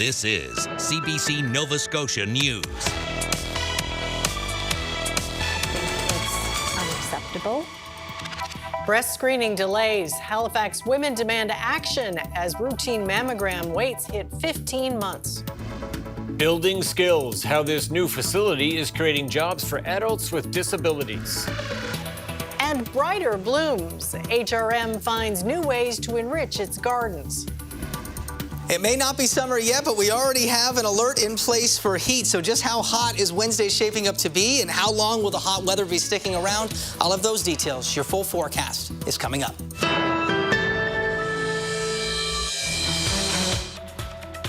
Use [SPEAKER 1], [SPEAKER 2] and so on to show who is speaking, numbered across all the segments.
[SPEAKER 1] This is CBC Nova Scotia News.
[SPEAKER 2] It's unacceptable.
[SPEAKER 3] Breast screening delays. Halifax women demand action as routine mammogram waits hit 15 months.
[SPEAKER 4] Building skills, how this new facility is creating jobs for adults with disabilities.
[SPEAKER 3] And brighter blooms. HRM finds new ways to enrich its gardens.
[SPEAKER 5] It may not be summer yet, but we already have an alert in place for heat. So just how hot is Wednesday shaping up to be, and how long will the hot weather be sticking around? I'll have those details. Your full forecast is coming up.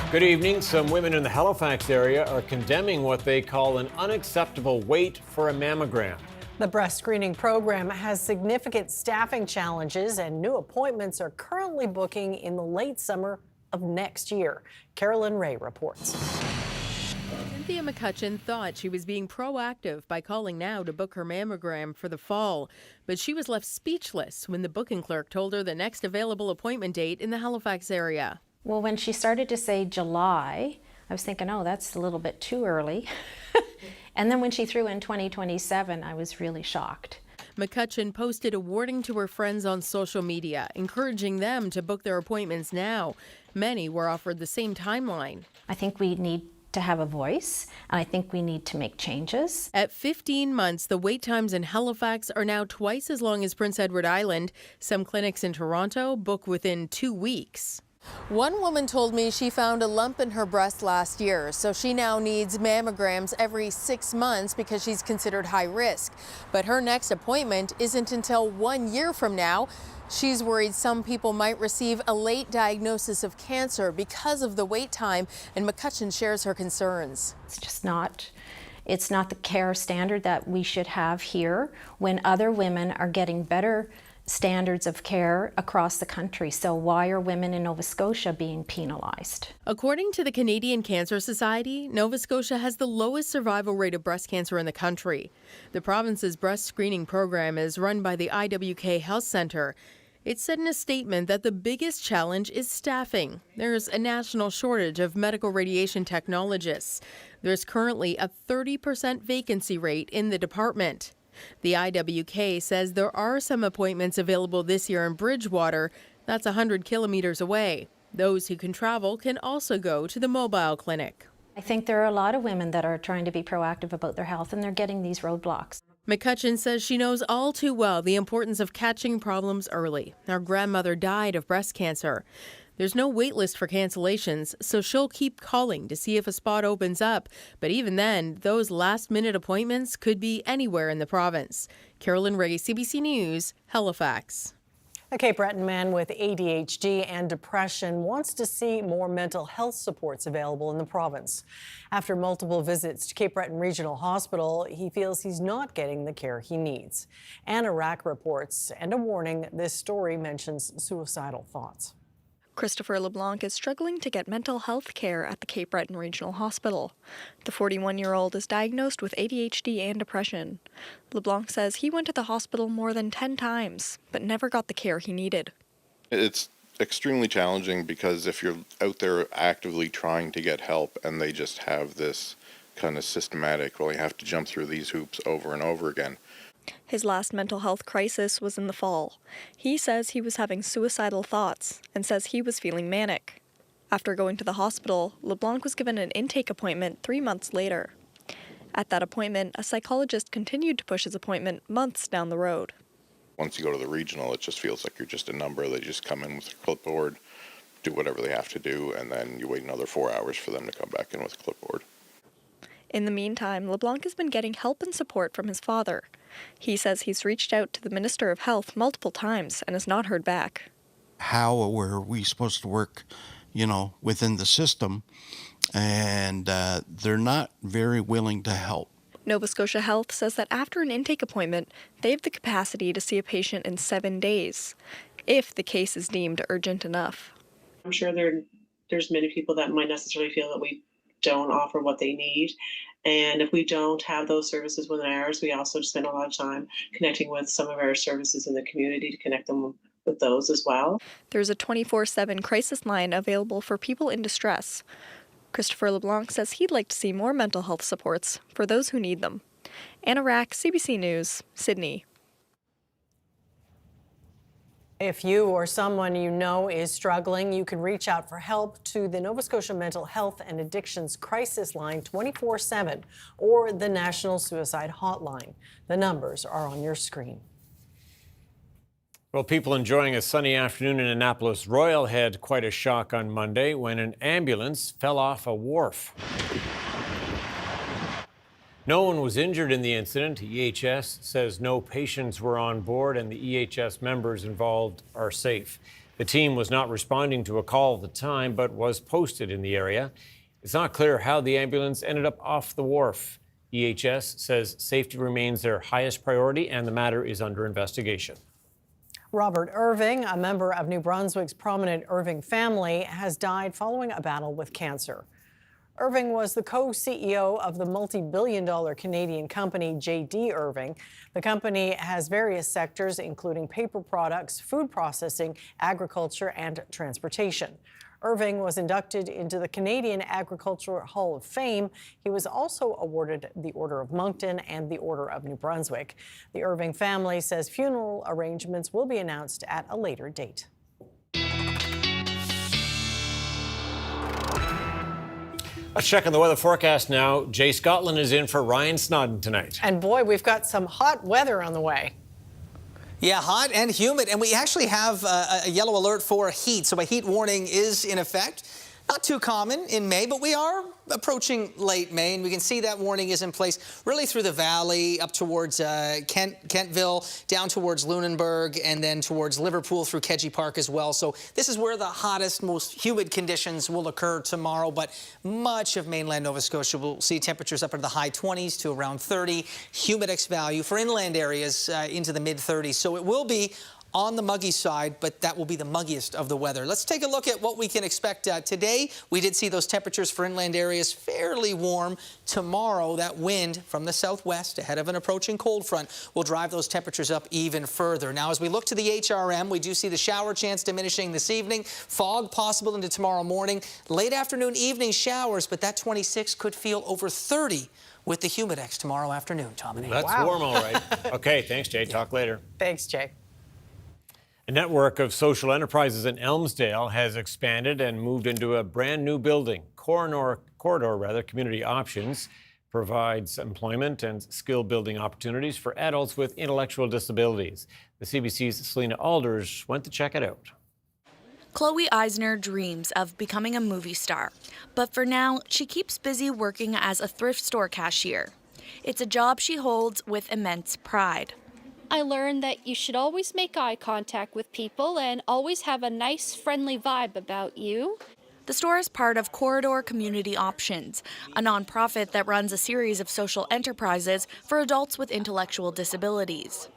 [SPEAKER 4] Good evening. Some women in the Halifax area are condemning what they call an unacceptable wait for a mammogram.
[SPEAKER 3] The breast screening program has significant staffing challenges, and new appointments are currently booking in the late summer of next year. Carolyn Ray reports.
[SPEAKER 6] Cynthia McCutcheon thought she was being proactive by calling now to book her mammogram for the fall, but she was left speechless when the booking clerk told her the next available appointment date in the Halifax area.
[SPEAKER 2] Well, when she started to say July, I was thinking, oh, that's a little bit too early. And then when she threw in 2027, I was really shocked.
[SPEAKER 6] McCutcheon posted a warning to her friends on social media, encouraging them to book their appointments now. Many were offered the same timeline.
[SPEAKER 2] I think we need to have a voice, and I think we need to make changes.
[SPEAKER 6] At 15 months, the wait times in Halifax are now twice as long as Prince Edward Island. Some clinics in Toronto book within 2 weeks. One woman told me she found a lump in her breast last year, so she now needs mammograms every 6 months because she's considered high risk. But her next appointment isn't until 1 year from now. She's worried some people might receive a late diagnosis of cancer because of the wait time, and McCutcheon shares her concerns.
[SPEAKER 2] It's not the care standard that we should have here when other women are getting better standards of care across the country. So why are women in Nova Scotia being penalized?
[SPEAKER 6] According to the Canadian Cancer Society, Nova Scotia has the lowest survival rate of breast cancer in the country. The province's breast screening program is run by the IWK Health Centre. It said in a statement that the biggest challenge is staffing. There's a national shortage of medical radiation technologists. There's currently a 30% vacancy rate in the department. The IWK says there are some appointments available this year in Bridgewater. That's 100 kilometers away. Those who can travel can also go to the mobile clinic.
[SPEAKER 2] I think there are a lot of women that are trying to be proactive about their health, and they're getting these roadblocks.
[SPEAKER 6] McCutcheon says she knows all too well the importance of catching problems early. Her grandmother died of breast cancer. There's no wait list for cancellations, so she'll keep calling to see if a spot opens up. But even then, those last-minute appointments could be anywhere in the province. Carolyn Ray, CBC News, Halifax.
[SPEAKER 3] A Cape Breton man with ADHD and depression wants to see more mental health supports available in the province. After multiple visits to Cape Breton Regional Hospital, he feels he's not getting the care he needs. Anna Rack reports, and a warning, this story mentions suicidal thoughts.
[SPEAKER 7] Christopher LeBlanc is struggling to get mental health care at the Cape Breton Regional Hospital. The 41-year-old is diagnosed with ADHD and depression. LeBlanc says he went to the hospital more than 10 times, but never got the care he needed.
[SPEAKER 8] It's extremely challenging because if you're out there actively trying to get help and they just have this kind of systematic, well, you have to jump through these hoops over and over again.
[SPEAKER 7] His last mental health crisis was in the fall. He says he was having suicidal thoughts and says he was feeling manic. After going to the hospital, LeBlanc was given an intake appointment 3 months later. At that appointment, a psychologist continued to push his appointment months down the road.
[SPEAKER 8] Once you go to the regional, it just feels like you're just a number. They just come in with a clipboard, do whatever they have to do, and then you wait another 4 hours for them to come back in with a clipboard.
[SPEAKER 7] In the meantime, LeBlanc has been getting help and support from his father. He says he's reached out to the Minister of Health multiple times and has not heard back.
[SPEAKER 9] How were we supposed to work, within the system? And they're not very willing to help.
[SPEAKER 7] Nova Scotia Health says that after an intake appointment, they have the capacity to see a patient in 7 days, if the case is deemed urgent enough.
[SPEAKER 10] I'm sure there's many people that might necessarily feel that we don't offer what they need. And if we don't have those services within ours, we also spend a lot of time connecting with some of our services in the community to connect them with those as well.
[SPEAKER 7] There's a 24/7 crisis line available for people in distress. Christopher LeBlanc says he'd like to see more mental health supports for those who need them. Anna Rack, CBC News, Sydney.
[SPEAKER 3] If you or someone you know is struggling, you can reach out for help to the Nova Scotia Mental Health and Addictions Crisis Line 24/7 or the National Suicide Hotline. The numbers are on your screen.
[SPEAKER 4] Well, people enjoying a sunny afternoon in Annapolis Royal had quite a shock on Monday when an ambulance fell off a wharf. No one was injured in the incident. EHS says no patients were on board and the EHS members involved are safe. The team was not responding to a call at the time, but was posted in the area. It's not clear how the ambulance ended up off the wharf. EHS says safety remains their highest priority and the matter is under investigation.
[SPEAKER 3] Robert Irving, a member of New Brunswick's prominent Irving family, has died following a battle with cancer. Irving was the co-CEO of the multi-billion-dollar Canadian company J.D. Irving. The company has various sectors, including paper products, food processing, agriculture, and transportation. Irving was inducted into the Canadian Agricultural Hall of Fame. He was also awarded the Order of Moncton and the Order of New Brunswick. The Irving family says funeral arrangements will be announced at a later date.
[SPEAKER 4] Let's check on the weather forecast now. Jay Scotland is in for Ryan Snoddon tonight.
[SPEAKER 3] And boy, we've got some hot weather on the way.
[SPEAKER 5] Yeah, hot and humid, and we actually have a yellow alert for heat, so a heat warning is in effect. Not too common in May, but we are approaching late May, and we can see that warning is in place really through the valley, up towards Kentville, down towards Lunenburg, and then towards Liverpool through Kedgie Park as well. So this is where the hottest, most humid conditions will occur tomorrow, but much of mainland Nova Scotia will see temperatures up into the high 20s to around 30. Humidex value for inland areas into the mid-30s. So it will be on the muggy side, but that will be the muggiest of the weather. Let's take a look at what we can expect today. We did see those temperatures for inland areas fairly warm. Tomorrow, that wind from the southwest ahead of an approaching cold front will drive those temperatures up even further. Now, as we look to the HRM, we do see the shower chance diminishing this evening. Fog possible into tomorrow morning. Late afternoon, evening showers, but that 26 could feel over 30 with the Humidex tomorrow afternoon, Tom and Ann.
[SPEAKER 4] That's warm, all right. Okay, thanks, Jay. Talk later.
[SPEAKER 3] Thanks, Jay.
[SPEAKER 4] A network of social enterprises in Elmsdale has expanded and moved into a brand new building. Corridor, Community Options provides employment and skill building opportunities for adults with intellectual disabilities. The CBC's Selena Alders went to check it out.
[SPEAKER 11] Chloe Eisner dreams of becoming a movie star, but for now, she keeps busy working as a thrift store cashier. It's a job she holds with immense pride.
[SPEAKER 12] I learned that you should always make eye contact with people and always have a nice, friendly vibe about you.
[SPEAKER 11] The store is part of Corridor Community Options, a nonprofit that runs a series of social enterprises for adults with intellectual disabilities.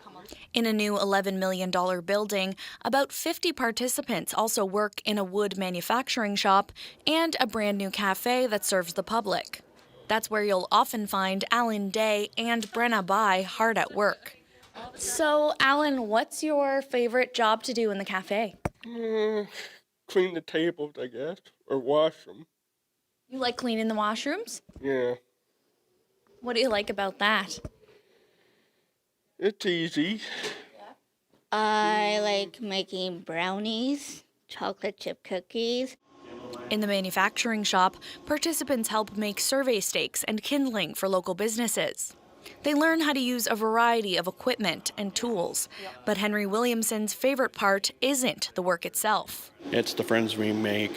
[SPEAKER 11] In a new $11 million building, about 50 participants also work in a wood manufacturing shop and a brand new cafe that serves the public. That's where you'll often find Alan Day and Brenna Bai hard at work.
[SPEAKER 12] So, Alan, what's your favorite job to do in the cafe?
[SPEAKER 13] Clean the tables, I guess, or wash them.
[SPEAKER 12] You like cleaning the washrooms?
[SPEAKER 13] Yeah.
[SPEAKER 12] What do you like about that?
[SPEAKER 13] It's easy.
[SPEAKER 14] I like making brownies, chocolate chip cookies.
[SPEAKER 11] In the manufacturing shop, participants help make survey stakes and kindling for local businesses. They learn how to use a variety of equipment and tools, but Henry Williamson's favorite part isn't the work itself.
[SPEAKER 13] It's the friends we make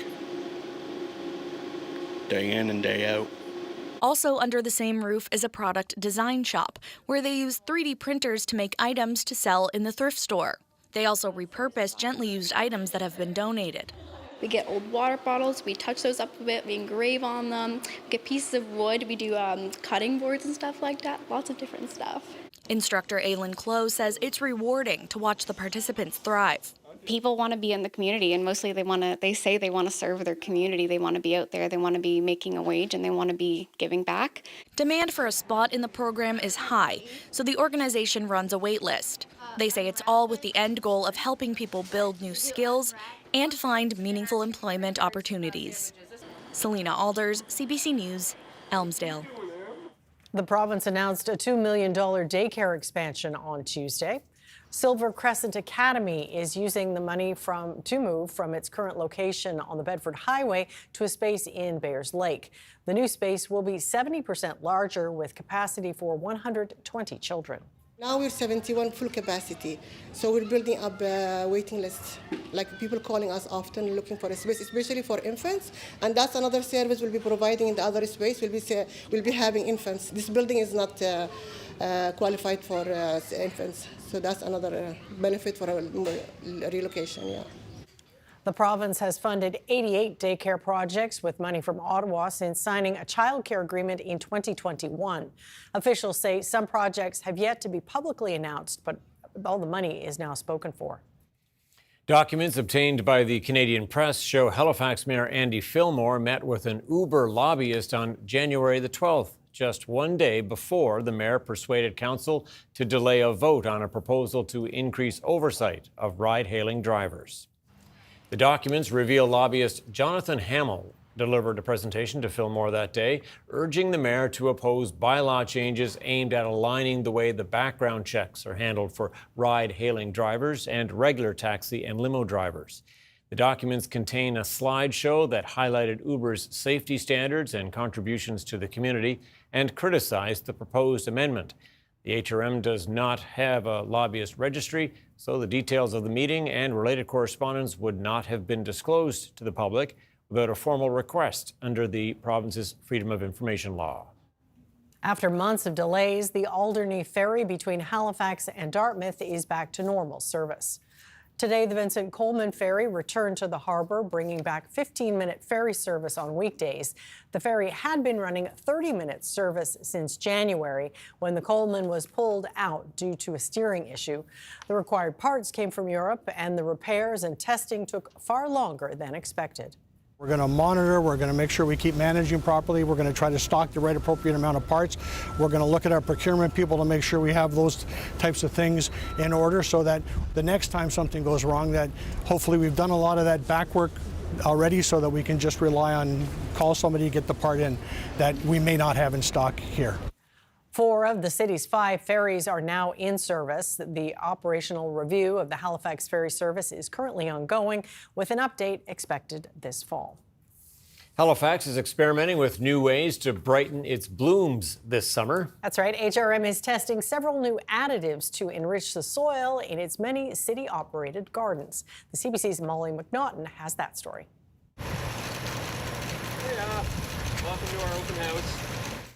[SPEAKER 13] day in and day out.
[SPEAKER 11] Also under the same roof is a product design shop, where they use 3D printers to make items to sell in the thrift store. They also repurpose gently used items that have been donated.
[SPEAKER 12] We get old water bottles, we touch those up a bit, we engrave on them, we get pieces of wood, we do cutting boards and stuff like that, lots of different stuff.
[SPEAKER 11] Instructor Aylin Clow says it's rewarding to watch the participants thrive.
[SPEAKER 15] People want to be in the community, and mostly they say they want to serve their community, they want to be out there, they want to be making a wage, and they want to be giving back.
[SPEAKER 11] Demand for a spot in the program is high, so the organization runs a wait list. They say it's all with the end goal of helping people build new skills and find meaningful employment opportunities. Selena Alders, CBC News, Elmsdale.
[SPEAKER 3] The province announced a $2 million daycare expansion on Tuesday. Silver Crescent Academy is using the money to move from its current location on the Bedford Highway to a space in Bayers Lake. The new space will be 70% larger with capacity for 120 children.
[SPEAKER 16] Now we're 71 full capacity, so we're building up a waiting list. Like people calling us often looking for a space, especially for infants, and that's another service we'll be providing in the other space. We'll be having infants. This building is not qualified for infants, so that's another benefit for a relocation. Yeah.
[SPEAKER 3] The province has funded 88 daycare projects with money from Ottawa since signing a childcare agreement in 2021. Officials say some projects have yet to be publicly announced, but all the money is now spoken for.
[SPEAKER 4] Documents obtained by the Canadian press show Halifax Mayor Andy Fillmore met with an Uber lobbyist on January the 12th, just one day before the mayor persuaded council to delay a vote on a proposal to increase oversight of ride-hailing drivers. The documents reveal lobbyist Jonathan Hamill delivered a presentation to Fillmore that day, urging the mayor to oppose bylaw changes aimed at aligning the way the background checks are handled for ride-hailing drivers and regular taxi and limo drivers. The documents contain a slideshow that highlighted Uber's safety standards and contributions to the community and criticized the proposed amendment. The HRM does not have a lobbyist registry, so the details of the meeting and related correspondence would not have been disclosed to the public without a formal request under the province's Freedom of Information law.
[SPEAKER 3] After months of delays, the Alderney Ferry between Halifax and Dartmouth is back to normal service. Today, the Vincent Coleman Ferry returned to the harbour, bringing back 15-minute ferry service on weekdays. The ferry had been running 30-minute service since January, when the Coleman was pulled out due to a steering issue. The required parts came from Europe, and the repairs and testing took far longer than expected.
[SPEAKER 17] We're going to monitor, we're going to make sure we keep managing properly, we're going to try to stock the right appropriate amount of parts. We're going to look at our procurement people to make sure we have those types of things in order so that the next time something goes wrong, that hopefully we've done a lot of that back work already so that we can just rely on, call somebody to get the part in that we may not have in stock here.
[SPEAKER 3] 4 of the city's 5 ferries are now in service. The operational review of the Halifax ferry service is currently ongoing, with an update expected this fall.
[SPEAKER 4] Halifax is experimenting with new ways to brighten its blooms this summer.
[SPEAKER 3] That's right. HRM is testing several new additives to enrich the soil in its many city-operated gardens. The CBC's Molly McNaughton has that story.
[SPEAKER 18] Hey, welcome to our open house.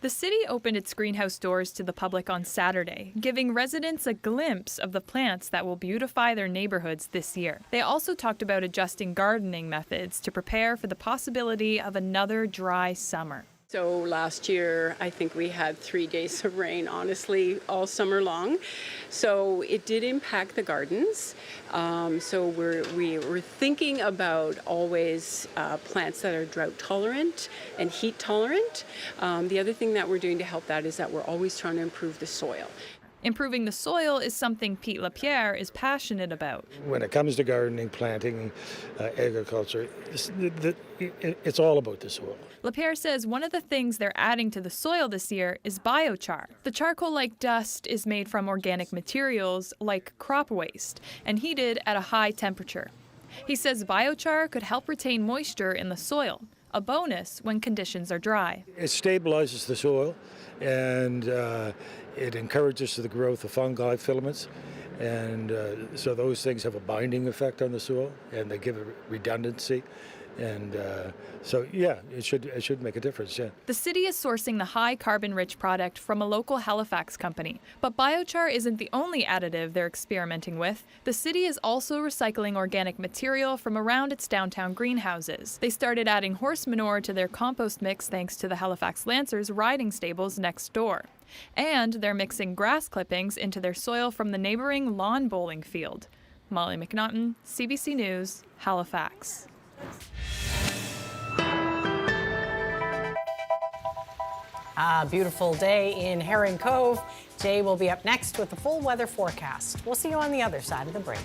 [SPEAKER 19] The city opened its greenhouse doors to the public on Saturday, giving residents a glimpse of the plants that will beautify their neighborhoods this year. They also talked about adjusting gardening methods to prepare for the possibility of another dry summer.
[SPEAKER 20] So last year, I think we had 3 days of rain, honestly, all summer long. So it did impact the gardens. So we were thinking about always plants that are drought tolerant and heat tolerant. The other thing that we're doing to help that is that we're always trying to improve the soil.
[SPEAKER 19] Improving the soil is something Pete Lapierre is passionate about.
[SPEAKER 21] When it comes to gardening, planting, agriculture, it's all about the soil.
[SPEAKER 19] Lapierre says one of the things they're adding to the soil this year is biochar. The charcoal-like dust is made from organic materials like crop waste and heated at a high temperature. He says biochar could help retain moisture in the soil, a bonus when conditions are dry.
[SPEAKER 21] It stabilizes the soil and it encourages the growth of fungi filaments, and so those things have a binding effect on the soil, and they give it redundancy, and so yeah, it should make a difference. Yeah.
[SPEAKER 19] The city is sourcing the high carbon-rich product from a local Halifax company, but biochar isn't the only additive they're experimenting with. The city is also recycling organic material from around its downtown greenhouses. They started adding horse manure to their compost mix thanks to the Halifax Lancers riding stables next door. And they're mixing grass clippings into their soil from the neighboring lawn bowling field. Molly McNaughton, CBC News, Halifax.
[SPEAKER 3] Beautiful day in Herring Cove. Jay will be up next with the full weather forecast. We'll see you on the other side of the break.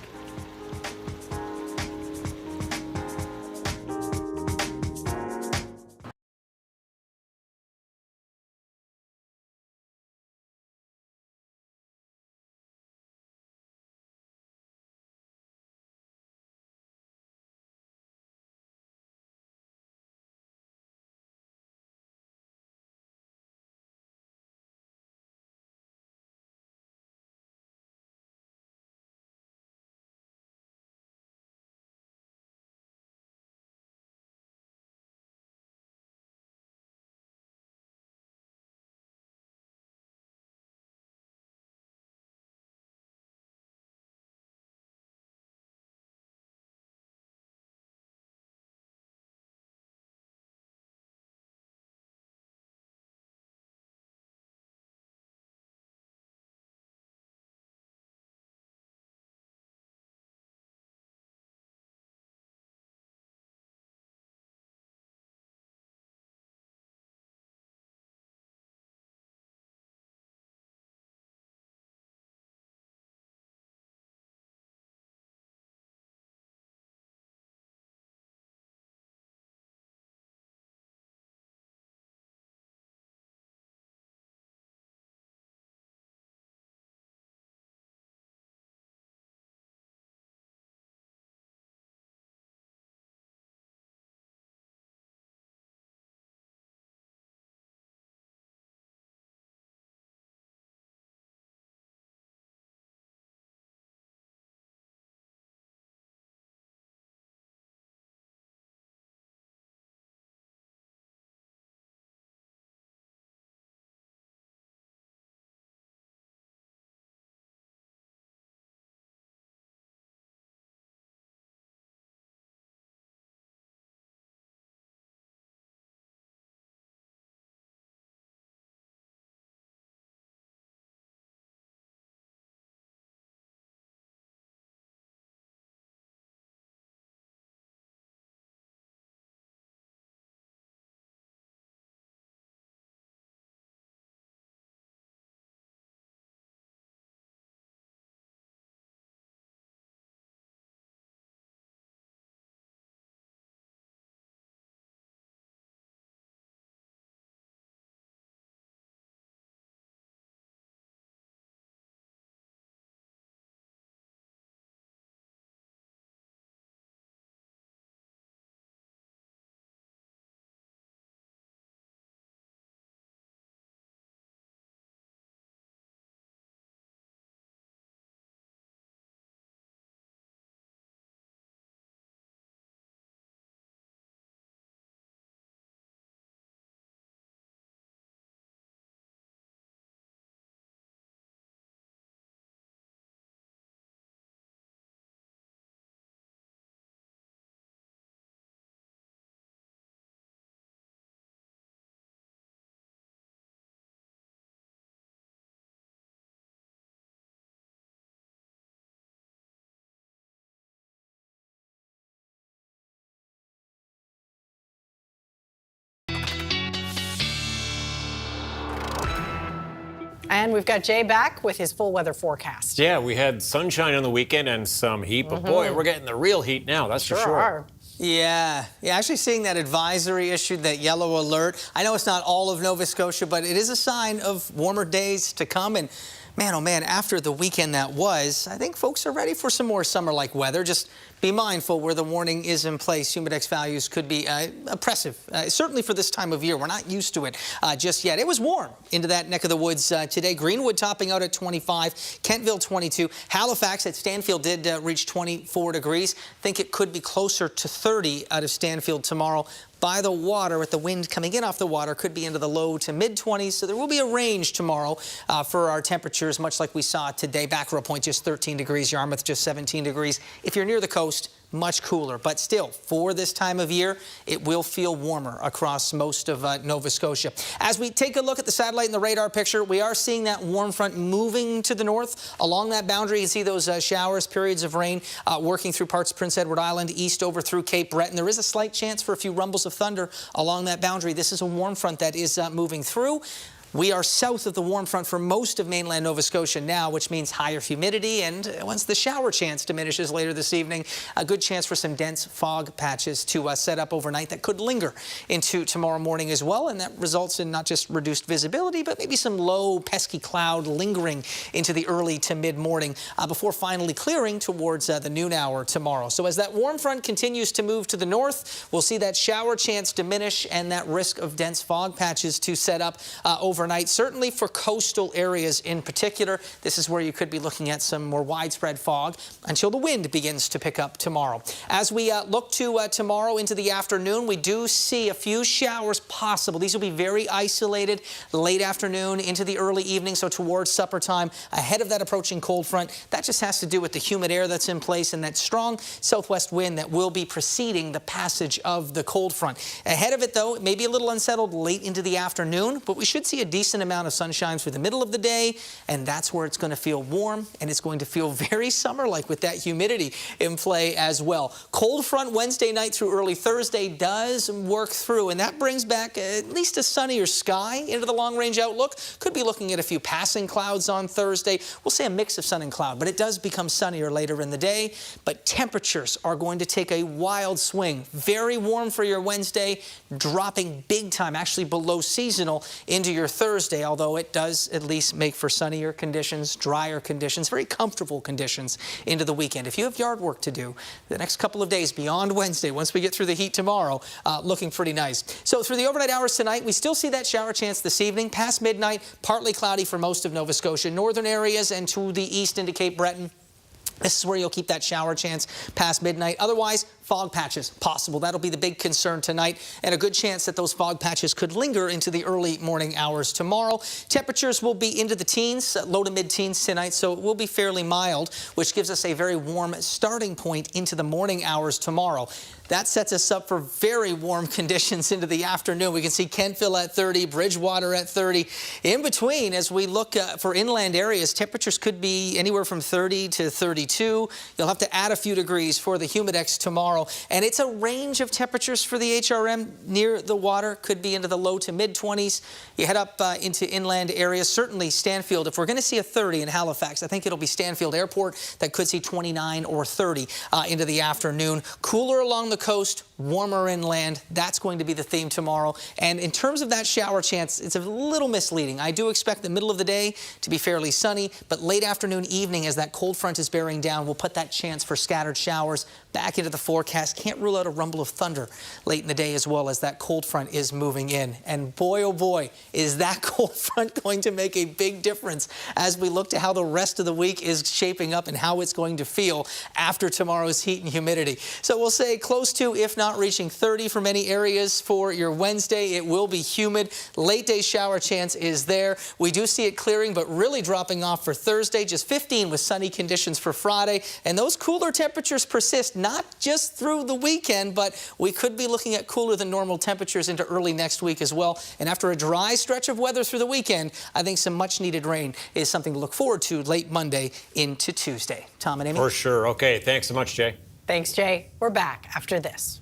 [SPEAKER 3] And we've got Jay back with his full weather forecast.
[SPEAKER 4] Yeah, we had sunshine on the weekend and some heat, but boy, we're getting the real heat now, that's for sure.
[SPEAKER 3] Are.
[SPEAKER 5] Yeah, actually seeing that advisory issued, that yellow alert. I know it's not all of Nova Scotia, but it is a sign of warmer days to come. And man, oh man, after the weekend that was, I think folks are ready for some more summer-like weather. Just be mindful where the warning is in place. Humidex values could be oppressive, certainly for this time of year. We're not used to it just yet. It was warm into that neck of the woods today. Greenwood topping out at 25, Kentville 22. Halifax at Stanfield did reach 24 degrees. Think it could be closer to 30 out of Stanfield tomorrow. By the water, with the wind coming in off the water, could be into the low to mid-20s. So there will be a range tomorrow for our temperatures, much like we saw today. Backrow Point just 13 degrees, Yarmouth just 17 degrees. If you're near the coast, much cooler, but still, for this time of year, it will feel warmer across most of Nova Scotia. As we take a look at the satellite and the radar picture, we are seeing that warm front moving to the north. Along that boundary, you can see those showers, periods of rain working through parts of Prince Edward Island, east over through Cape Breton. There is a slight chance for a few rumbles of thunder along that boundary. This is a warm front that is moving through. We are south of the warm front for most of mainland Nova Scotia now, which means higher humidity, and once the shower chance diminishes later this evening, a good chance for some dense fog patches to set up overnight that could linger into tomorrow morning as well, and that results in not just reduced visibility, but maybe some low, pesky cloud lingering into the early to mid-morning before finally clearing towards the noon hour tomorrow. So as that warm front continues to move to the north, we'll see that shower chance diminish and that risk of dense fog patches to set up overnight, certainly for coastal areas in particular. This is where you could be looking at some more widespread fog until the wind begins to pick up tomorrow. As we look to tomorrow into the afternoon, we do see a few showers possible. These will be very isolated late afternoon into the early evening, so towards supper time, ahead of that approaching cold front. That just has to do with the humid air that's in place and that strong southwest wind that will be preceding the passage of the cold front. Ahead of it, though, it may be a little unsettled late into the afternoon, but we should see a decent amount of sunshine through the middle of the day, and that's where it's going to feel warm, and it's going to feel very summer-like with that humidity in play as well. Cold front Wednesday night through early Thursday does work through, and that brings back at least a sunnier sky into the long-range outlook. Could be looking at a few passing clouds on Thursday. We'll say a mix of sun and cloud, but it does become sunnier later in the day. But temperatures are going to take a wild swing. Very warm for your Wednesday, dropping big time, actually below seasonal into your Thursday, although it does at least make for sunnier conditions, drier conditions, very comfortable conditions into the weekend. If you have yard work to do, the next couple of days beyond Wednesday, once we get through the heat tomorrow, looking pretty nice. So through the overnight hours tonight, we still see that shower chance this evening. Past midnight, partly cloudy for most of Nova Scotia. Northern areas and to the east into Cape Breton. This is where you'll keep that shower chance past midnight. Otherwise, fog patches possible. That'll be the big concern tonight, and a good chance that those fog patches could linger into the early morning hours tomorrow. Temperatures will be into the teens, low to mid-teens tonight, so it will be fairly mild, which gives us a very warm starting point into the morning hours tomorrow. That sets us up for very warm conditions into the afternoon. We can see Kentville at 30, Bridgewater at 30. In between, as we look for inland areas, temperatures could be anywhere from 30 to 32. You'll have to add a few degrees for the Humidex tomorrow. And it's a range of temperatures for the HRM near the water. Could be into the low to mid-20s. You head up into inland areas. Certainly Stanfield, if we're going to see a 30 in Halifax, I think it'll be Stanfield Airport that could see 29 or 30 into the afternoon. Cooler along the coast, warmer inland. That's going to be the theme tomorrow. And in terms of that shower chance, it's a little misleading. I do expect the middle of the day to be fairly sunny, but late afternoon, evening, as that cold front is bearing down, we'll put that chance for scattered showers back into the forecast. Can't rule out a rumble of thunder late in the day as well as that cold front is moving in. And boy, oh boy, is that cold front going to make a big difference as we look to how the rest of the week is shaping up and how it's going to feel after tomorrow's heat and humidity. So we'll say close to, if not reaching 30 for many areas for your Wednesday. It will be humid. Late day shower chance is there. We do see it clearing, but really dropping off for Thursday. Just 15 with sunny conditions for Friday. And those cooler temperatures persist not just through the weekend, but we could be looking at cooler than normal temperatures into early next week as well. And after a dry stretch of weather through the weekend, I think some much needed rain is something to look forward to late Monday into Tuesday. Tom and Amy?
[SPEAKER 4] For sure. Okay, thanks so much, Jay.
[SPEAKER 3] Thanks, Jay. We're back after this.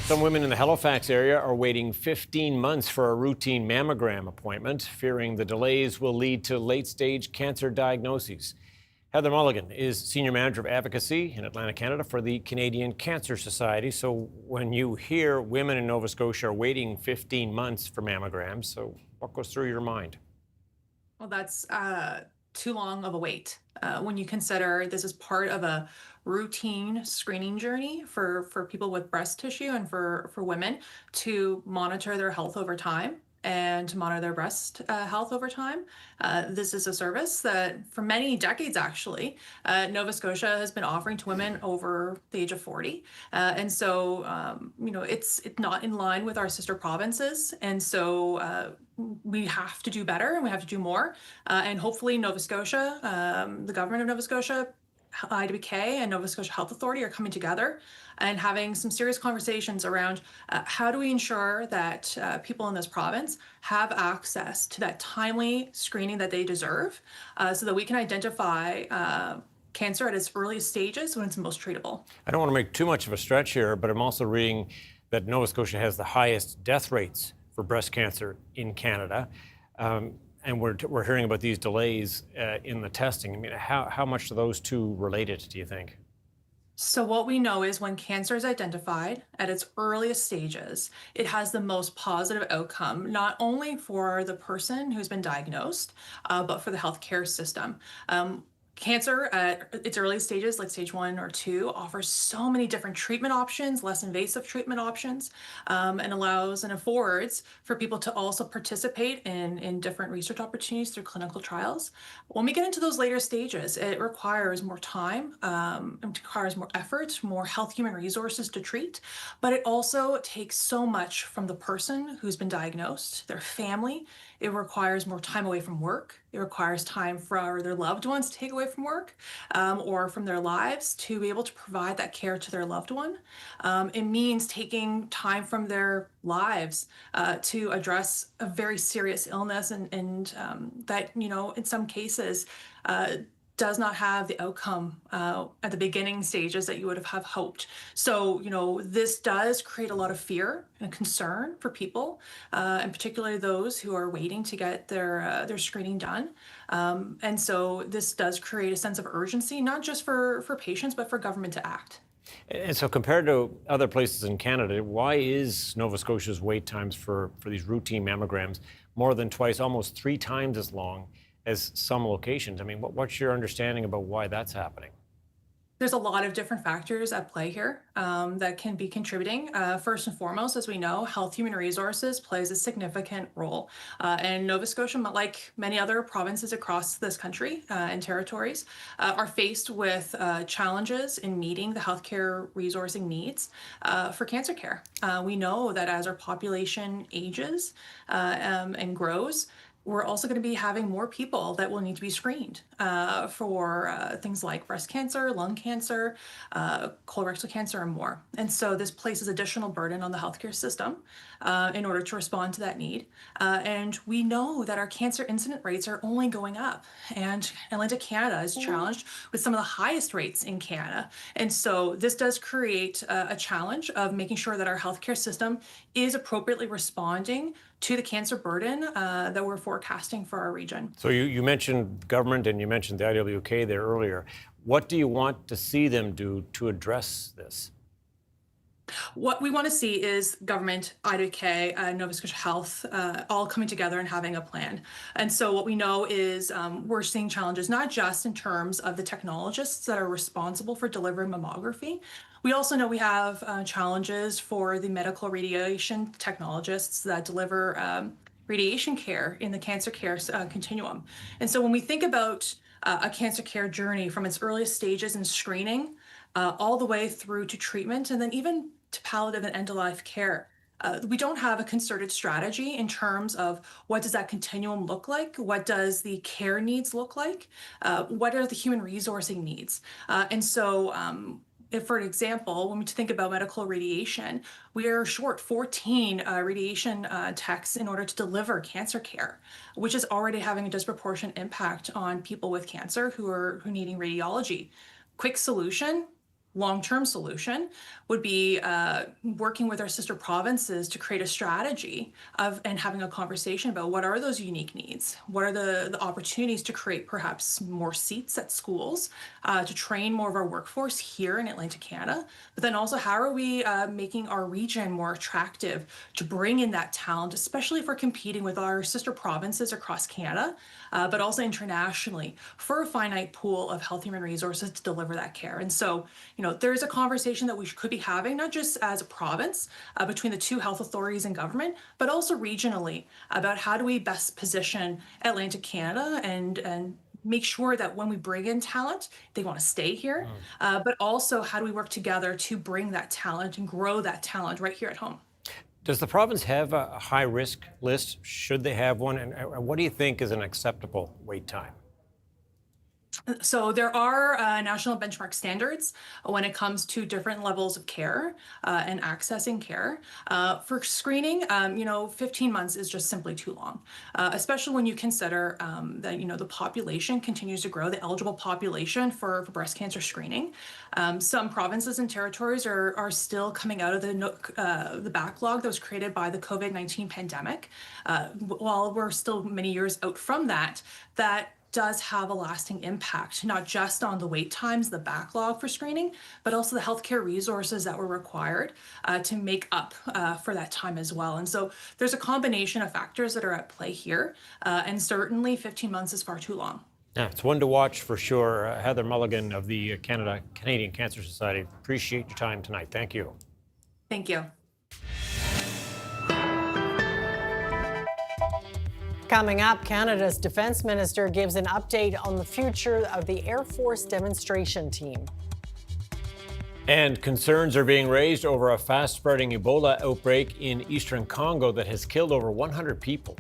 [SPEAKER 4] Some women in the Halifax area are waiting 15 months for a routine mammogram appointment, fearing the delays will lead to late-stage cancer diagnoses. Heather Mulligan is Senior Manager of Advocacy in Atlantic Canada for the Canadian Cancer Society. So when you hear women in Nova Scotia are waiting 15 months for mammograms, so what goes through your mind?
[SPEAKER 1] Well, that's too long of a wait. When you consider this is part of a routine screening journey for people with breast tissue and for women to monitor their health over time and to monitor their breast health over time. This is a service that for many decades, actually, Nova Scotia has been offering to women over the age of 40. And so, it's not in line with our sister provinces. And so we have to do better and we have to do more. And hopefully Nova Scotia, the government of Nova Scotia, IWK and Nova Scotia Health Authority are coming together and having some serious conversations around how do we ensure that people in this province have access to that timely screening that they deserve so that we can identify cancer at its earliest stages when it's most treatable.
[SPEAKER 4] I don't want to make too much of a stretch here, but I'm also reading that Nova Scotia has the highest death rates for breast cancer in Canada. And we're hearing about these delays in the testing. I mean, how much are those two related, do you think?
[SPEAKER 1] So what we know is when cancer is identified at its earliest stages, it has the most positive outcome, not only for the person who's been diagnosed, but for the healthcare system. Cancer at its early stages, like stage 1 or 2, offers so many different treatment options, less invasive treatment options, and allows and affords for people to also participate in different research opportunities through clinical trials. When we get into those later stages, it requires more time, it requires more effort, more health human resources to treat, but it also takes so much from the person who's been diagnosed, their family. It requires more time away from work. It requires time for their loved ones to take away from work or from their lives to be able to provide that care to their loved one. It means taking time from their lives to address a very serious illness and that, in some cases, does not have the outcome at the beginning stages that you would have hoped. So, this does create a lot of fear and concern for people, and particularly those who are waiting to get their screening done. And so this does create a sense of urgency, not just for patients, but for government to act.
[SPEAKER 4] And so compared to other places in Canada, why is Nova Scotia's wait times for these routine mammograms more than twice, almost 3 times as long as some locations? I mean, what's your understanding about why that's happening?
[SPEAKER 1] There's a lot of different factors at play here that can be contributing. First and foremost, as we know, health human resources plays a significant role. And Nova Scotia, like many other provinces across this country and territories, are faced with challenges in meeting the healthcare resourcing needs for cancer care. We know that as our population ages and grows, we're also going to be having more people that will need to be screened for things like breast cancer, lung cancer, colorectal cancer, and more. And so this places additional burden on the healthcare system in order to respond to that need. And we know that our cancer incident rates are only going up. And Atlantic Canada is challenged with some of the highest rates in Canada. And so this does create a challenge of making sure that our healthcare system is appropriately responding to the cancer burden that we're forecasting for our region.
[SPEAKER 4] So you mentioned government and you mentioned the IWK there earlier. What do you want to see them do to address this?
[SPEAKER 1] What we want to see is government, IWK, Nova Scotia Health, all coming together and having a plan. And so what we know is we're seeing challenges, not just in terms of the technologists that are responsible for delivering mammography. We also know we have challenges for the medical radiation technologists that deliver radiation care in the cancer care continuum. And so when we think about a cancer care journey from its earliest stages in screening all the way through to treatment and then even to palliative and end-of-life care, we don't have a concerted strategy in terms of what does that continuum look like? What does the care needs look like? What are the human resourcing needs? And so if, for example, when we think about medical radiation, we are short 14 radiation techs in order to deliver cancer care, which is already having a disproportionate impact on people with cancer who are needing radiology. Quick solution, long-term solution would be working with our sister provinces to create a strategy and having a conversation about what are those unique needs, what are the opportunities to create perhaps more seats at schools, to train more of our workforce here in Atlantic Canada, but then also how are we making our region more attractive to bring in that talent, especially if we're competing with our sister provinces across Canada, but also internationally for a finite pool of health human resources to deliver that care. And so, there's a conversation that we could be having, not just as a province between the two health authorities and government, but also regionally about how do we best position Atlantic Canada and make sure that when we bring in talent, they want to stay here, but also how do we work together to bring that talent and grow that talent right here at home.
[SPEAKER 4] Does the province have a high-risk list? Should they have one? And what do you think is an acceptable wait time?
[SPEAKER 1] So there are national benchmark standards when it comes to different levels of care and accessing care. For screening, 15 months is just simply too long, especially when you consider that, the population continues to grow, the eligible population for breast cancer screening. Some provinces and territories are still coming out of the backlog that was created by the COVID-19 pandemic. While we're still many years out from that does have a lasting impact, not just on the wait times, the backlog for screening, but also the healthcare resources that were required to make up for that time as well. And so there's a combination of factors that are at play here, and certainly 15 months is far too long.
[SPEAKER 4] Yeah, it's one to watch for sure. Heather Mulligan of the Canadian Cancer Society. Appreciate your time tonight. Thank you.
[SPEAKER 1] Thank you.
[SPEAKER 3] Coming up, Canada's defense minister gives an update on the future of the Air Force demonstration team.
[SPEAKER 4] And concerns are being raised over a fast-spreading Ebola outbreak in eastern Congo that has killed over 100 people.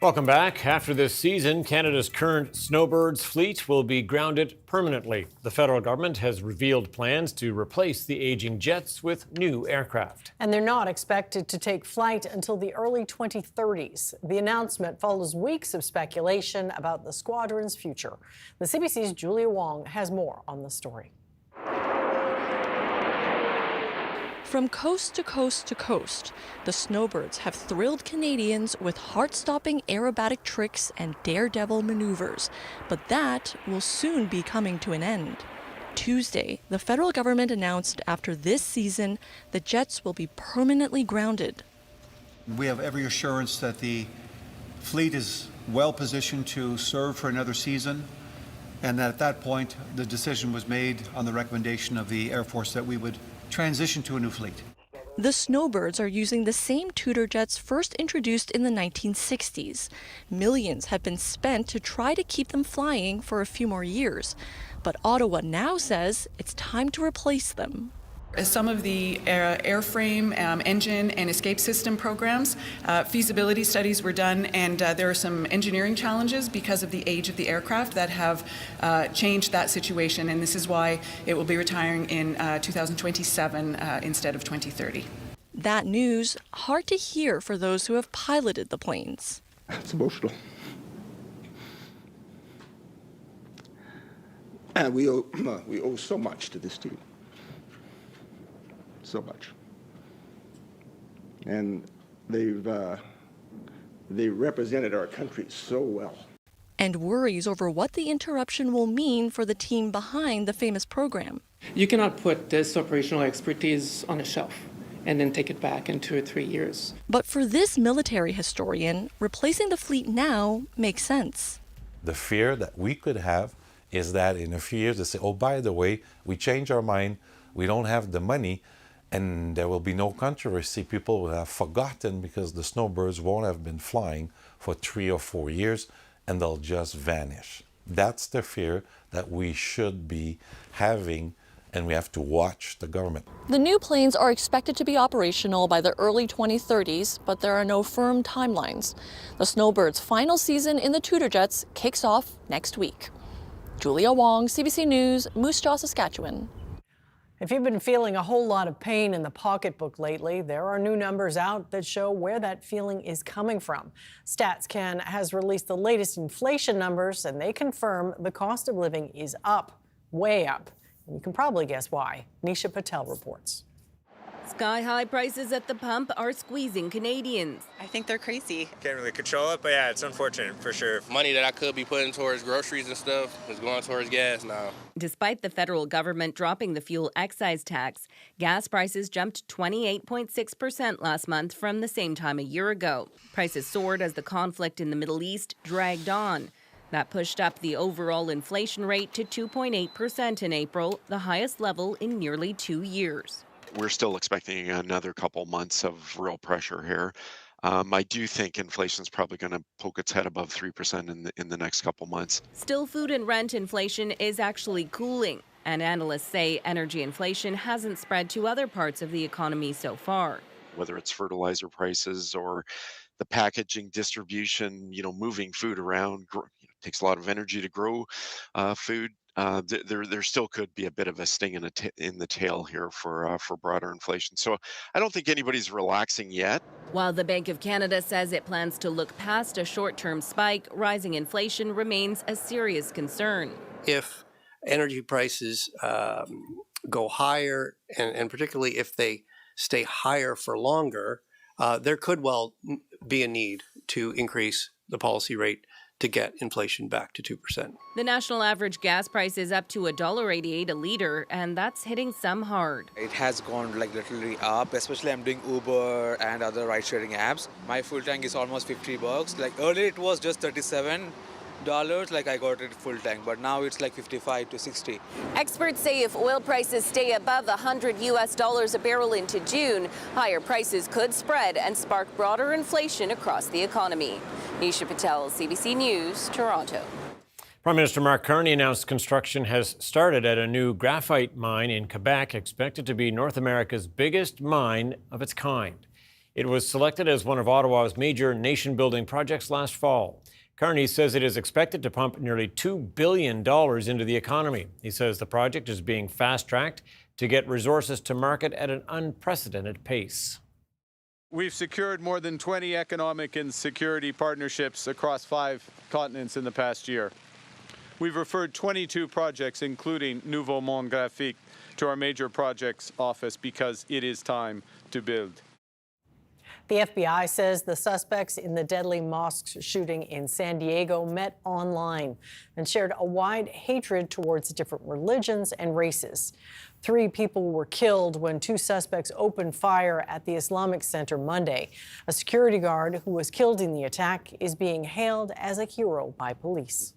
[SPEAKER 4] Welcome back. After this season, Canada's current Snowbirds fleet will be grounded permanently. The federal government has revealed plans to replace the aging jets with new aircraft.
[SPEAKER 3] And they're not expected to take flight until the early 2030s. The announcement follows weeks of speculation about the squadron's future. The CBC's Julia Wong has more on the story.
[SPEAKER 2] From coast to coast to coast, the Snowbirds have thrilled Canadians with heart-stopping aerobatic tricks and daredevil maneuvers, but that will soon be coming to an end. Tuesday, the federal government announced after this season, the jets will be permanently grounded.
[SPEAKER 22] We have every assurance that the fleet is well positioned to serve for another season, and that at that point, the decision was made on the recommendation of the Air Force that we would transition to a new fleet.
[SPEAKER 2] The Snowbirds are using the same Tudor jets first introduced in the 1960s. Millions have been spent to try to keep them flying for a few more years. But Ottawa now says it's time to replace them.
[SPEAKER 23] Some of the airframe, engine, and escape system programs, feasibility studies were done, and there are some engineering challenges because of the age of the aircraft that have changed that situation, and this is why it will be retiring in 2027 instead of 2030.
[SPEAKER 2] That news, hard to hear for those who have piloted the planes.
[SPEAKER 24] It's emotional. And we owe so much to this team. So much. And they represented our country so well.
[SPEAKER 2] And worries over what the interruption will mean for the team behind the famous program.
[SPEAKER 25] You cannot put this operational expertise on a shelf and then take it back in 2 or 3 years.
[SPEAKER 2] But for this military historian, replacing the fleet now makes sense.
[SPEAKER 26] The fear that we could have is that in a few years they say, oh, by the way, we change our mind, we don't have the money, and there will be no controversy. People will have forgotten because the Snowbirds won't have been flying for 3 or 4 years and they'll just vanish. That's the fear that we should be having, and we have to watch the government.
[SPEAKER 2] The new planes are expected to be operational by the early 2030s, but there are no firm timelines. The Snowbirds' final season in the Tudor jets kicks off next week. Julia Wong, CBC News, Moose Jaw, Saskatchewan.
[SPEAKER 3] If you've been feeling a whole lot of pain in the pocketbook lately, there are new numbers out that show where that feeling is coming from. StatsCan has released the latest inflation numbers, and they confirm the cost of living is up, way up. And you can probably guess why. Nisha Patel reports.
[SPEAKER 27] Sky-high prices at the pump are squeezing Canadians.
[SPEAKER 28] I think they're crazy.
[SPEAKER 29] Can't really control it, but yeah, it's unfortunate for sure.
[SPEAKER 30] Money that I could be putting towards groceries and stuff is going towards gas now.
[SPEAKER 27] Despite the federal government dropping the fuel excise tax, gas prices jumped 28.6% last month from the same time a year ago. Prices soared as the conflict in the Middle East dragged on. That pushed up the overall inflation rate to 2.8% in April, the highest level in nearly 2 years.
[SPEAKER 31] We're still expecting another couple months of real pressure here. I do think inflation is probably going to poke its head above 3% in the next couple months.
[SPEAKER 27] Still, food and rent inflation is actually cooling, and analysts say energy inflation hasn't spread to other parts of the economy so far.
[SPEAKER 31] Whether it's fertilizer prices or the packaging distribution, moving food around, takes a lot of energy to grow food. There still could be a bit of a sting in the tail here for broader inflation. So I don't think anybody's relaxing yet.
[SPEAKER 27] While the Bank of Canada says it plans to look past a short-term spike, rising inflation remains a serious concern.
[SPEAKER 32] If energy prices go higher, and particularly if they stay higher for longer, there could well be a need to increase the policy rate to get inflation back to 2%.
[SPEAKER 27] The national average gas price is up to $1.88 a liter, and that's hitting some hard.
[SPEAKER 33] It has gone literally up, especially I'm doing Uber and other ride-sharing apps. My full tank is almost $50. Earlier it was just $37. I got it full tank, but now it's like $55 to $60.
[SPEAKER 27] Experts say if oil prices stay above $100 a barrel into June, higher prices could spread and spark broader inflation across the economy. Nisha Patel, CBC News, Toronto.
[SPEAKER 4] Prime Minister Mark Carney announced construction has started at a new graphite mine in Quebec, expected to be North America's biggest mine of its kind. It was selected as one of Ottawa's major nation-building projects last fall. Carney says it is expected to pump nearly $2 billion into the economy. He says the project is being fast-tracked to get resources to market at an unprecedented pace.
[SPEAKER 6] We've secured more than 20 economic and security partnerships across 5 continents in the past year. We've referred 22 projects, including Nouveau Monde Graphique, to our major projects office because it is time to build.
[SPEAKER 3] The FBI says the suspects in the deadly mosque shooting in San Diego met online and shared a wide hatred towards different religions and races. 3 people were killed when 2 suspects opened fire at the Islamic Center Monday. A security guard who was killed in the attack is being hailed as a hero by police.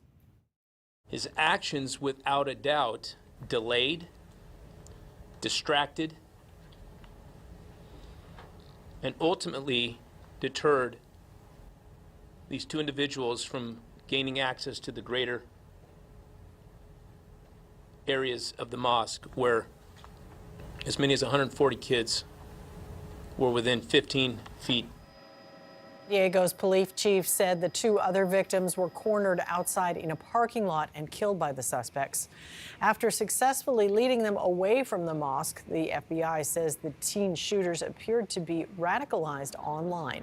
[SPEAKER 7] His actions, without a doubt, delayed, distracted, and ultimately deterred these 2 individuals from gaining access to the greater areas of the mosque where as many as 140 kids were within 15 feet.
[SPEAKER 3] Diego's police chief said the 2 other victims were cornered outside in a parking lot and killed by the suspects. After successfully leading them away from the mosque, the FBI says the teen shooters appeared to be radicalized online.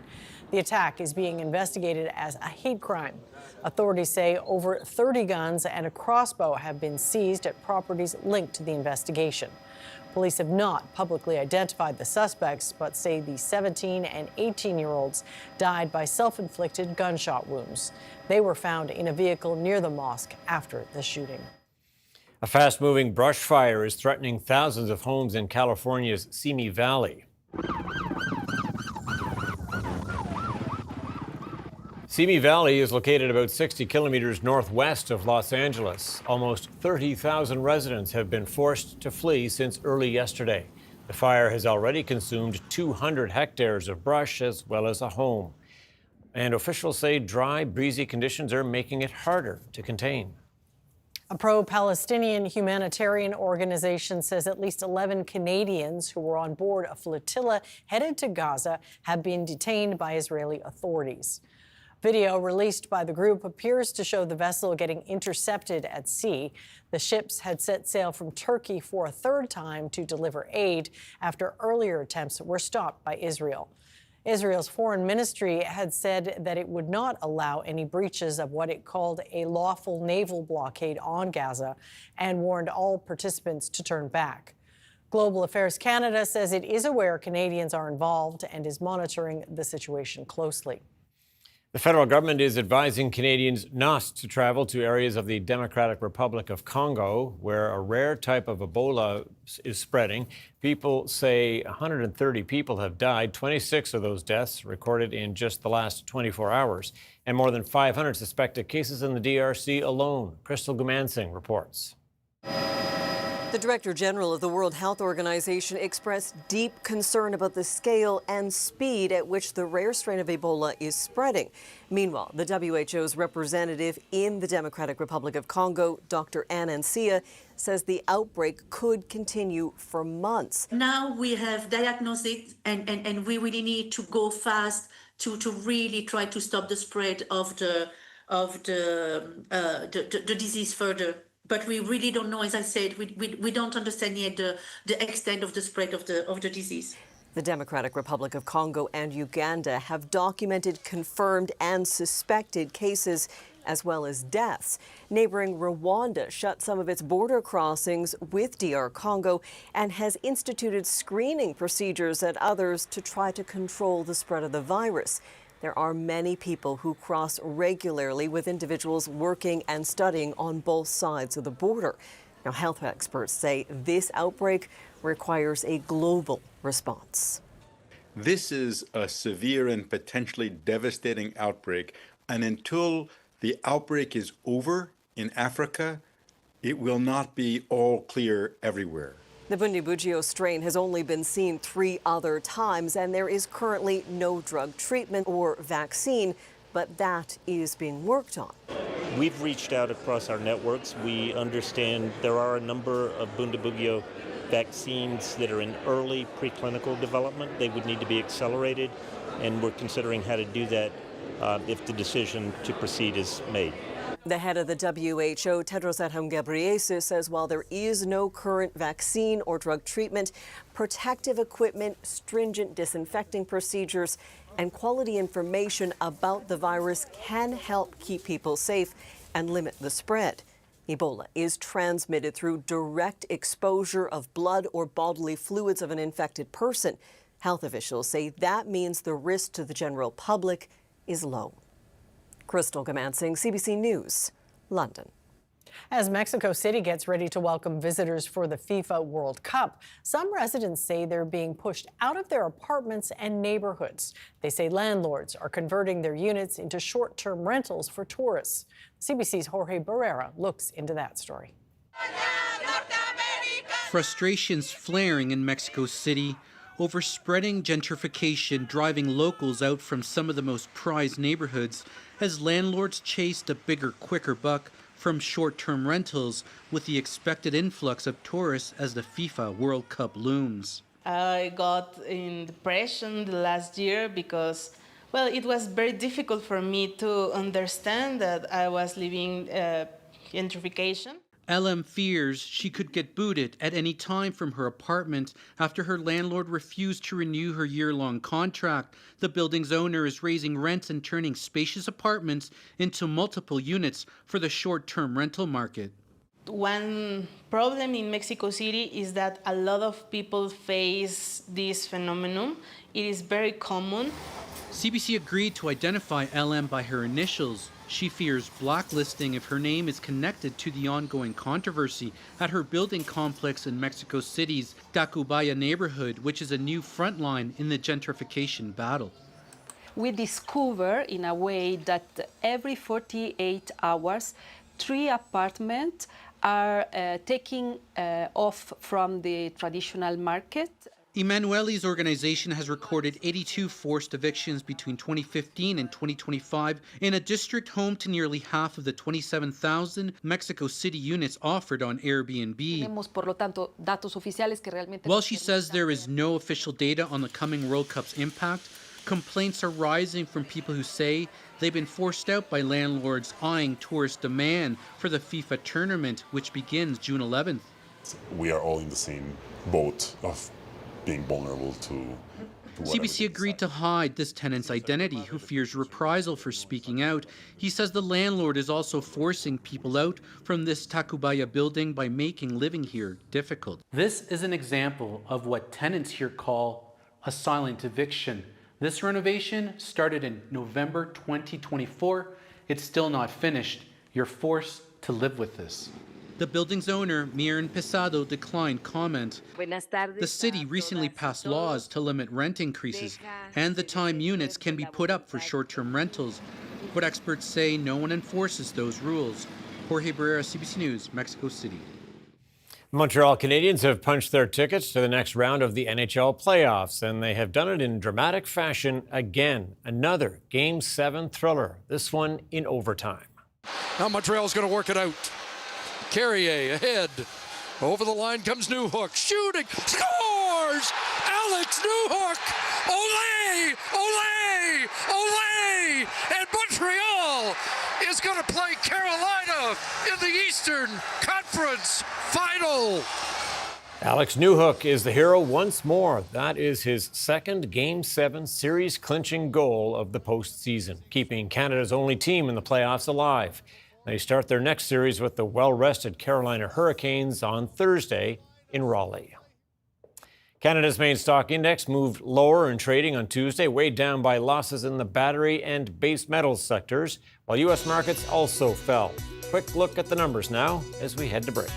[SPEAKER 3] The attack is being investigated as a hate crime. Authorities say over 30 guns and a crossbow have been seized at properties linked to the investigation. Police have not publicly identified the suspects, but say the 17 and 18-year-olds died by self-inflicted gunshot wounds. They were found in a vehicle near the mosque after the shooting.
[SPEAKER 4] A fast-moving brush fire is threatening thousands of homes in California's Simi Valley. Simi Valley is located about 60 kilometers northwest of Los Angeles. Almost 30,000 residents have been forced to flee since early yesterday. The fire has already consumed 200 hectares of brush as well as a home. And officials say dry, breezy conditions are making it harder to contain.
[SPEAKER 3] A pro-Palestinian humanitarian organization says at least 11 Canadians who were on board a flotilla headed to Gaza have been detained by Israeli authorities. Video released by the group appears to show the vessel getting intercepted at sea. The ships had set sail from Turkey for a 3rd time to deliver aid after earlier attempts were stopped by Israel. Israel's foreign ministry had said that it would not allow any breaches of what it called a lawful naval blockade on Gaza and warned all participants to turn back. Global Affairs Canada says it is aware Canadians are involved and is monitoring the situation closely.
[SPEAKER 4] The federal government is advising Canadians not to travel to areas of the Democratic Republic of Congo, where a rare type of Ebola is spreading. People say 130 people have died, 26 of those deaths recorded in just the last 24 hours, and more than 500 suspected cases in the DRC alone. Crystal Gumansing reports.
[SPEAKER 8] The Director General of the World Health Organization expressed deep concern about the scale and speed at which the rare strain of Ebola is spreading. Meanwhile, the WHO's representative in the Democratic Republic of Congo, Dr. Ann Ancia, says the outbreak could continue for months.
[SPEAKER 9] Now we have diagnosed and we really need to go fast to really try to stop the spread of the disease further. But we really don't know, as I said, we don't understand yet the extent of the spread of the disease.
[SPEAKER 8] The Democratic Republic of Congo and Uganda have documented confirmed and suspected cases as well as deaths. Neighboring Rwanda shut some of its border crossings with DR Congo and has instituted screening procedures at others to try to control the spread of the virus. There are many people who cross regularly with individuals working and studying on both sides of the border. Now, health experts say this outbreak requires a global response.
[SPEAKER 10] This is a severe and potentially devastating outbreak, and until the outbreak is over in Africa, it will not be all clear everywhere.
[SPEAKER 8] The Bundibugyo strain has only been seen 3 other times, and there is currently no drug treatment or vaccine, but that is being worked on.
[SPEAKER 11] We've reached out across our networks. We understand there are a number of Bundibugyo
[SPEAKER 5] vaccines that are in early preclinical development. They would need to be accelerated, and we're considering how to do that if the decision to proceed is made.
[SPEAKER 8] The head of the WHO, Tedros Adhanom Ghebreyesus, says while there is no current vaccine or drug treatment, protective equipment, stringent disinfecting procedures, and quality information about the virus can help keep people safe and limit the spread. Ebola is transmitted through direct exposure of blood or bodily fluids of an infected person. Health officials say that means the risk to the general public is low. Crystal Gamansing, CBC News, London.
[SPEAKER 3] As Mexico City gets ready to welcome visitors for the FIFA World Cup, some residents say they're being pushed out of their apartments and neighborhoods. They say landlords are converting their units into short-term rentals for tourists. CBC's Jorge Barrera looks into that story.
[SPEAKER 11] Frustrations flaring in Mexico City over spreading gentrification driving locals out from some of the most prized neighborhoods as landlords chased a bigger, quicker buck from short-term rentals with the expected influx of tourists as the FIFA World Cup looms.
[SPEAKER 12] I got in depression the last year because, well, it was very difficult for me to understand that I was living gentrification.
[SPEAKER 11] LM fears she could get booted at any time from her apartment after her landlord refused to renew her year-long contract. The building's owner is raising rents and turning spacious apartments into multiple units for the short-term rental market.
[SPEAKER 12] One problem in Mexico City is that a lot of people face this phenomenon. It is very common.
[SPEAKER 11] CBC agreed to identify LM by her initials. She fears blacklisting if her name is connected to the ongoing controversy at her building complex in Mexico City's Tacubaya neighborhood, which is a new front line in the gentrification battle.
[SPEAKER 13] We discover in a way that every 48 hours, 3 apartments are taking off from the traditional market.
[SPEAKER 11] Emanuele's organization has recorded 82 forced evictions between 2015 and 2025 in a district home to nearly half of the 27,000 Mexico City units offered on Airbnb. While she says there is no official data on the coming World Cup's impact, complaints are rising from people who say they've been forced out by landlords eyeing tourist demand for the FIFA tournament, which begins June 11th.
[SPEAKER 14] We are all in the same boat of being vulnerable to
[SPEAKER 11] CBC agreed to hide this tenant's identity, who fears reprisal for speaking out. He says the landlord is also forcing people out from this Tacubaya building by making living here difficult.
[SPEAKER 15] This is an example of what tenants here call a silent eviction. This renovation started in November 2024. It's still not finished. You're forced to live with this.
[SPEAKER 11] The building's owner, Miran Pesado, declined comment. The city recently passed laws to limit rent increases and the time units can be put up for short-term rentals. But experts say no one enforces those rules. Jorge Barrera, CBC News, Mexico City.
[SPEAKER 4] Montreal Canadiens have punched their tickets to the next round of the NHL playoffs, and they have done it in dramatic fashion again. Another Game 7 thriller, this one in overtime.
[SPEAKER 16] Now Montreal's going to work it out. Carrier ahead. Over the line comes Newhook. Shooting. Scores! Alex Newhook! Olé! Olé! Olé! And Montreal is going to play Carolina in the Eastern Conference Final.
[SPEAKER 4] Alex Newhook is the hero once more. That is his second Game 7 series-clinching goal of the postseason, keeping Canada's only team in the playoffs alive. They start their next series with the well-rested Carolina Hurricanes on Thursday in Raleigh. Canada's main stock index moved lower in trading on Tuesday, weighed down by losses in the battery and base metals sectors, while U.S. markets also fell. Quick look at the numbers now as we head to break.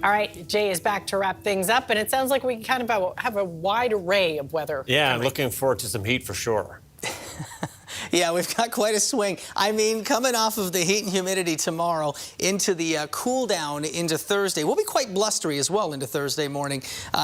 [SPEAKER 3] All right, Jay is back to wrap things up, and it sounds like we kind of have a wide array of weather.
[SPEAKER 4] Yeah, I'm looking forward to some heat for sure.
[SPEAKER 1] Yeah, we've got quite a swing. I mean, coming off of the heat and humidity tomorrow into the cool down into Thursday. We'll be quite blustery as well into Thursday morning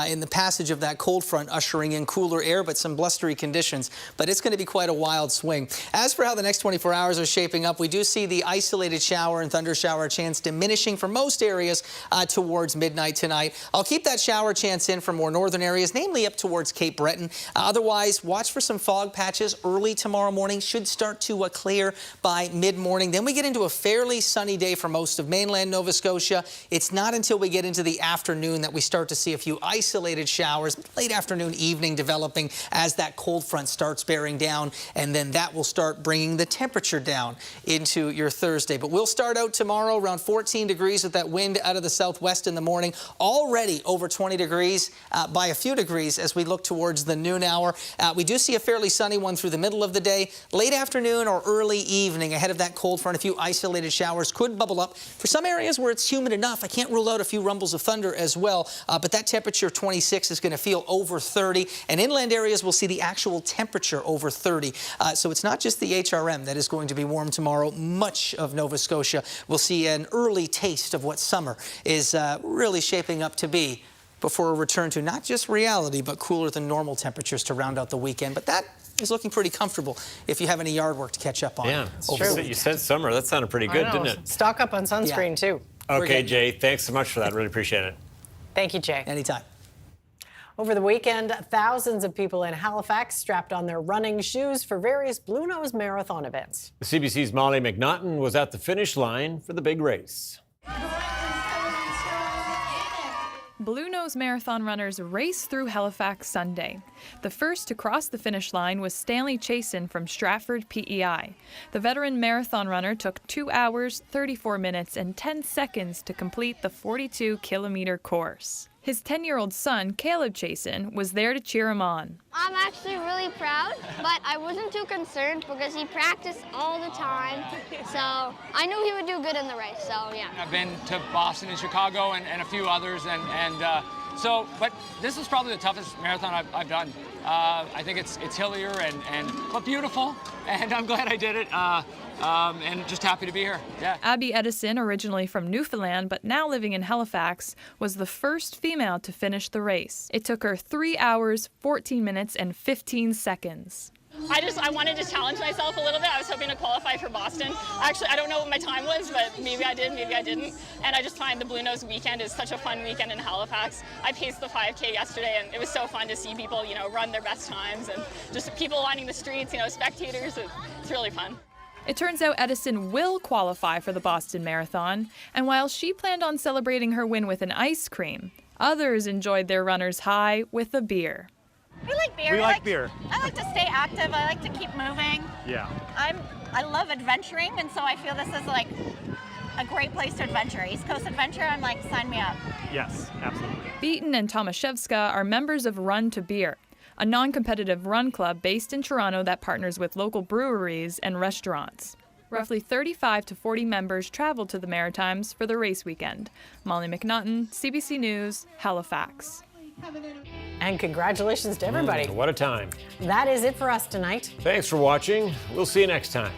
[SPEAKER 1] in the passage of that cold front ushering in cooler air, but some blustery conditions. But it's going to be quite a wild swing. As for how the next 24 hours are shaping up, we do see the isolated shower and thunder shower chance diminishing for most areas towards midnight tonight. I'll keep that shower chance in for more northern areas, namely up towards Cape Breton. Otherwise, watch for some fog patches early tomorrow morning. Should start to clear by mid-morning. Then we get into a fairly sunny day for most of mainland Nova Scotia. It's not until we get into the afternoon that we start to see a few isolated showers, late afternoon, evening developing as that cold front starts bearing down, and then that will start bringing the temperature down into your Thursday. But we'll start out tomorrow around 14 degrees with that wind out of the southwest in the morning. Already over 20 degrees by a few degrees as we look towards the noon hour. We do see a fairly sunny one through the middle of the day. Late afternoon or early evening ahead of that cold front, a few isolated showers could bubble up. For some areas where it's humid enough, I can't rule out a few rumbles of thunder as well, but that temperature of 26 is going to feel over 30, and inland areas will see the actual temperature over 30. So it's not just the HRM that is going to be warm tomorrow. Much of Nova Scotia will see an early taste of what summer is really shaping up to be before a return to not just reality, but cooler than normal temperatures to round out the weekend. But that is looking pretty comfortable if you have any yard work to catch up on.
[SPEAKER 4] Yeah, you said summer. That sounded pretty good, didn't it?
[SPEAKER 3] Stock up on sunscreen, too.
[SPEAKER 4] Okay, Jay, thanks so much for that. Really appreciate it.
[SPEAKER 3] Thank you, Jay.
[SPEAKER 1] Anytime.
[SPEAKER 3] Over the weekend, thousands of people in Halifax strapped on their running shoes for various Blue Nose Marathon events.
[SPEAKER 4] The CBC's Molly McNaughton was at the finish line for the big race.
[SPEAKER 2] Blue Nose Marathon runners race through Halifax Sunday. The first to cross the finish line was Stanley Chasen from Stratford, PEI. The veteran marathon runner took 2 hours, 34 minutes, and 10 seconds to complete the 42-kilometer course. His 10-year-old son, Caleb Chasen, was there to cheer him on.
[SPEAKER 17] I'm actually really proud, but I wasn't too concerned because he practiced all the time, so I knew he would do good in the race, so yeah.
[SPEAKER 18] I've been to Boston and Chicago and a few others, but this is probably the toughest marathon I've done. I think it's hillier but beautiful, and I'm glad I did it. And just happy to be here. Yeah.
[SPEAKER 2] Abby Edison, originally from Newfoundland but now living in Halifax, was the first female to finish the race. It took her 3 hours, 14 minutes, and 15 seconds.
[SPEAKER 19] I wanted to challenge myself a little bit. I was hoping to qualify for Boston. Actually, I don't know what my time was, but maybe I did, maybe I didn't. And I just find the Blue Nose weekend is such a fun weekend in Halifax. I paced the 5K yesterday, and it was so fun to see people, run their best times, and just people lining the streets, spectators. It's really fun.
[SPEAKER 2] It turns out Edison will qualify for the Boston Marathon, and while she planned on celebrating her win with an ice cream, others enjoyed their runner's high with a beer.
[SPEAKER 20] We like beer.
[SPEAKER 21] We like beer.
[SPEAKER 20] I like to stay active. I like to keep moving.
[SPEAKER 21] Yeah.
[SPEAKER 20] I love adventuring, and so I feel this is like a great place to adventure. East Coast Adventure, I'm like, sign me up.
[SPEAKER 21] Yes, absolutely.
[SPEAKER 2] Beaton and Tomaszewska are members of Run to Beer, a non-competitive run club based in Toronto that partners with local breweries and restaurants. Roughly 35 to 40 members traveled to the Maritimes for the race weekend. Molly McNaughton, CBC News, Halifax.
[SPEAKER 3] And congratulations to everybody.
[SPEAKER 4] What a time.
[SPEAKER 3] That is it for us tonight.
[SPEAKER 4] Thanks for watching. We'll see you next time.